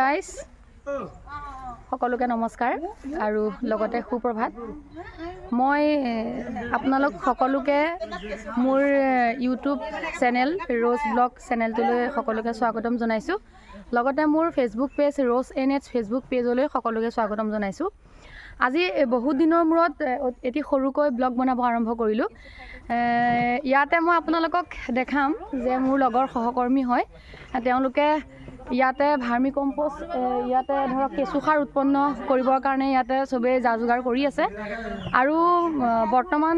Guys সকলোকে নমস্কাৰ আৰু লগতে সুপ্ৰভাত। মই আপোনালোক সকলোকে মোৰ ইউটিউব চেনেল ৰ'জ ব্লগ চেনেলটোলৈ সকলোকে স্বাগতম জনাইছোঁ। লগতে মোৰ Facebook page Roj NH Facebook পেজলৈ সকলোকে স্বাগতম জনাইছোঁ। আজি বহুত দিনৰ মূৰত এটি সৰুকৈ ব্লগ বনাব আৰম্ভ কৰিলোঁ। ইয়াতে মই আপোনালোকক দেখাম যে মোৰ লগৰ সহকৰ্মী হয়, তেওঁলোকে ইয়াতে ভাৰ্মি কম্পোষ্ট ইয়াতে ধৰক কেঁচুসাৰ উৎপন্ন কৰিবৰ কাৰণে ইয়াতে চবেই যা যোগাৰ কৰি আছে আৰু বৰ্তমান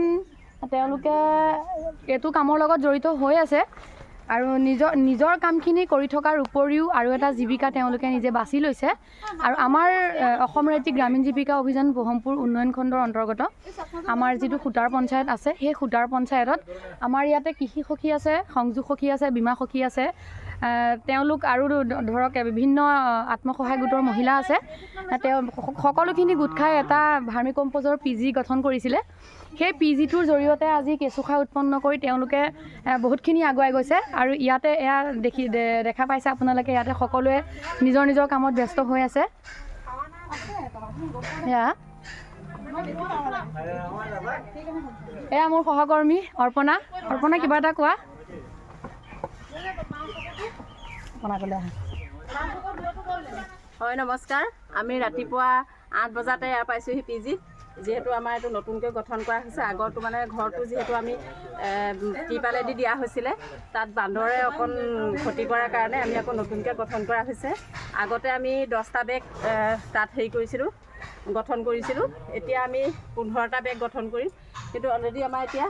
তেওঁলোকে এইটো কামৰ লগত জড়িত হৈ আছে আৰু নিজৰ কামখিনি কৰি থকাৰ উপৰিও আৰু এটা জীৱিকা তেওঁলোকে নিজে বাছি লৈছে। আৰু আমাৰ অসম ৰাজ্যিক গ্ৰামীণ জীৱিকা অভিযান বহমপুৰ উন্নয়ন খণ্ডৰ অন্তৰ্গত আমাৰ যিটো সূতাৰ পঞ্চায়ত আছে, সেই সূতাৰ পঞ্চায়তত আমাৰ ইয়াতে কৃষি সখী আছে, সংযোগ সখী আছে, বীমা সখী আছে, তেওঁলোক আৰু ধৰক বিভিন্ন আত্মসহায়ক গোটৰ মহিলা আছে। তেওঁ সকলোখিনি গোট খাই এটা ভাৰ্মি কম্পোজৰ PG গঠন কৰিছিলে। সেই PGটোৰ জৰিয়তে আজি কেঁচুসাৰ উৎপন্ন কৰি তেওঁলোকে বহুতখিনি আগুৱাই গৈছে আৰু ইয়াতে এয়া দেখা পাইছে আপোনালোকে, ইয়াতে সকলোৱে নিজৰ নিজৰ কামত ব্যস্ত হৈ আছে। এয়া মোৰ সহকৰ্মী অৰ্পণা। অৰ্পণা, কিবা এটা কোৱা। হয়, নমস্কাৰ। আমি ৰাতিপুৱা 8 বজাতে ইয়াৰ পাইছোঁহি PG। যিহেতু আমাৰ এইটো নতুনকৈ গঠন কৰা হৈছে। আগৰটো মানে ঘৰটো যিহেতু আমি টিপালেদি দিয়া হৈছিলে, তাত বান্দৰে অকণ ক্ষতি কৰাৰ কাৰণে আমি আকৌ নতুনকৈ গঠন কৰা হৈছে। আগতে আমি 10টা বেগ তাত গঠন কৰিছিলোঁ। এতিয়া আমি 15টা বেগ গঠন কৰিম, কিন্তু অলৰেডি আমাৰ এতিয়া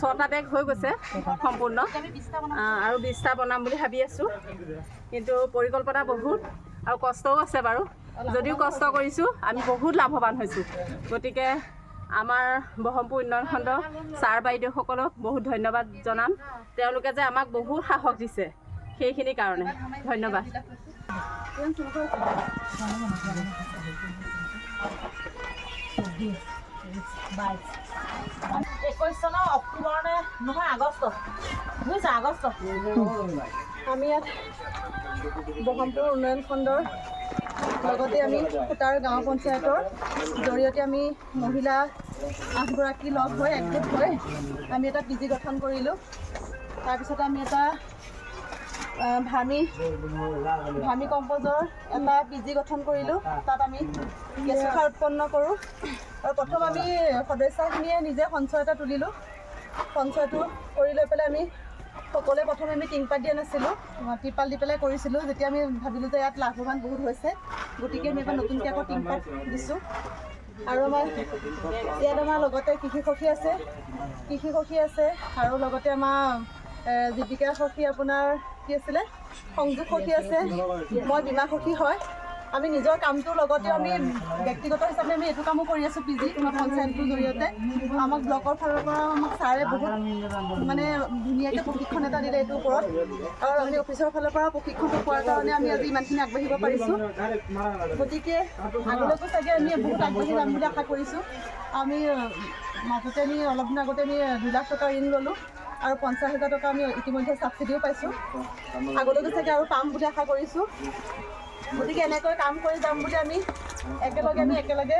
6টা বেগ হৈ গৈছে সম্পূৰ্ণ, আৰু 20টা বনাম বুলি ভাবি আছোঁ। কিন্তু পৰিকল্পনা বহুত আৰু কষ্টও আছে বাৰু। যদিও কষ্ট কৰিছোঁ, আমি বহুত লাভৱান হৈছোঁ। গতিকে আমাৰ বহমপুৰ উন্নয়ন খণ্ড ছাৰ বাইদেউসকলক বহুত ধন্যবাদ জনাম। তেওঁলোকে যে আমাক বহুত সাহস দিছে, সেইখিনি কাৰণে ধন্যবাদ। 21 চনৰ অক্টোবৰ নহয় আগষ্ট, বুজিছা, আগষ্ট। আমি ইয়াত বহমপুৰ উন্নয়ন খণ্ডৰ লগতে আমি সূতাৰ গাঁও পঞ্চায়তৰ জৰিয়তে আমি মহিলা 8গৰাকী লগ হৈ একগোট হৈ আমি এটা PG গঠন কৰিলোঁ। তাৰপিছতে আমি এটা ভাৰ্মি কম্পোজৰ এটা PG গঠন কৰিলোঁ। তাত আমি কেঁচুসাৰ উৎপন্ন কৰোঁ। আৰু প্ৰথম আমি সদস্যখিনিয়ে নিজে সঞ্চয় এটা তুলিলোঁ। সঞ্চয়টো কৰি লৈ পেলাই আমি সকলোৱে প্ৰথমে আমি টিংপাত দিয়া নাছিলোঁ, টিপাল দি পেলাই কৰিছিলোঁ। যেতিয়া আমি ভাবিলোঁ যে ইয়াত লাভৱান বহুত হৈছে, গতিকে আমি এবাৰ নতুনকৈ আকৌ টিংপাত দিছোঁ। আৰু ইয়াত আমাৰ লগতে কৃষি সখী আছে আৰু লগতে আমাৰ জীৱিকা সখী, আপোনাৰ কি আছিলে, সংযোগ সখী আছে, মই বীমা সখী হয়। আমি নিজৰ কামটোৰ লগতেও আমি ব্যক্তিগত হিচাপে আমি এইটো কামো কৰি আছোঁ। PG পঞ্চায়তটোৰ জৰিয়তে আমাক ব্লকৰ ফালৰ পৰা আমাক ছাৰে বহুত মানে ধুনীয়াকৈ প্ৰশিক্ষণ এটা দিলে এইটোৰ ওপৰত, আৰু আমি অফিচৰ ফালৰ পৰা প্ৰশিক্ষণটো পোৱাৰ কাৰণে আমি আজি ইমানখিনি আগবাঢ়িব পাৰিছোঁ। গতিকে আগলৈকো চাগে আমি বহুত আগবাঢ়ি যাম বুলি আশা কৰিছোঁ। আমি মাজতে অলপ দিন আগতে 2 লাখ টকা ঋণ ল'লোঁ আৰু 50,000 টকা আমি ইতিমধ্যে ছাবচিডিও পাইছোঁ। আগলৈকো চাগে আৰু পাম বুলি আশা কৰিছোঁ। গতিকে এনেকৈ কাম কৰি যাম বুলি আমি একেলগে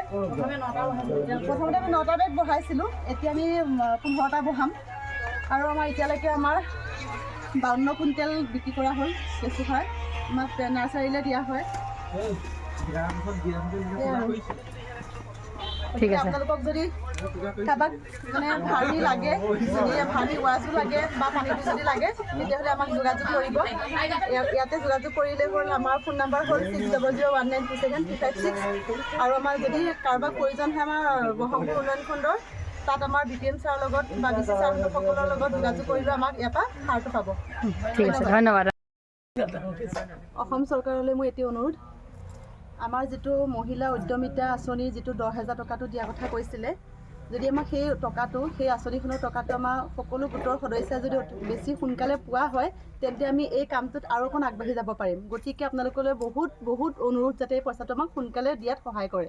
প্ৰথমতে আমি 9টা বেগ বহাইছিলোঁ, এতিয়া আমি 15টা বহাম। আৰু আমাৰ এতিয়ালৈকে আমাৰ 52 কুইণ্টেল বিক্ৰী কৰা হ'ল কেঁচুসাৰ। আমাক নাৰ্চাৰীলৈ দিয়া হয়। ঠিক আছে। আপোনালোকক যদি কাৰোবাক মানে ভাৰ্মি লাগে, যদি ভাৰ্মি ৱাছো লাগে বা পানীটো যদি লাগে, তেতিয়াহ'লে আমাক যোগাযোগ কৰিব। ইয়াতে যোগাযোগ কৰিলে হ'ল। আমাৰ ফোন নাম্বাৰ হ'ল 6001927356। আৰু আমাৰ যদি কাৰোবাক প্ৰয়োজন হয় আমাৰ বহমপুৰ উন্নয়ন খণ্ডৰ, তাত আমাৰ BPM ছাৰৰ লগত বা BC ছাৰসকলৰ লগত যোগাযোগ কৰিলে আমাক ইয়াৰ পৰা সাৰটো পাব। ঠিক আছে, ধন্যবাদ। অসম চৰকাৰলৈ মোৰ এটি অনুৰোধ, আমাৰ যিটো মহিলা উদ্যমিতা আঁচনিৰ যিটো 10,000 টকাটো দিয়া কথা কৈছিলে, যদি আমাক সেই আঁচনিখনৰ টকাটো আমাৰ সকলো গোটৰ সদস্যই যদি বেছি সোনকালে পোৱা হয়, তেন্তে আমি এই কামটোত আৰু অকণ আগবাঢ়ি যাব পাৰিম। গতিকে আপোনালোকলৈ বহুত অনুৰোধ যাতে এই পইচাটো আমাক সোনকালে দিয়াত সহায় কৰে।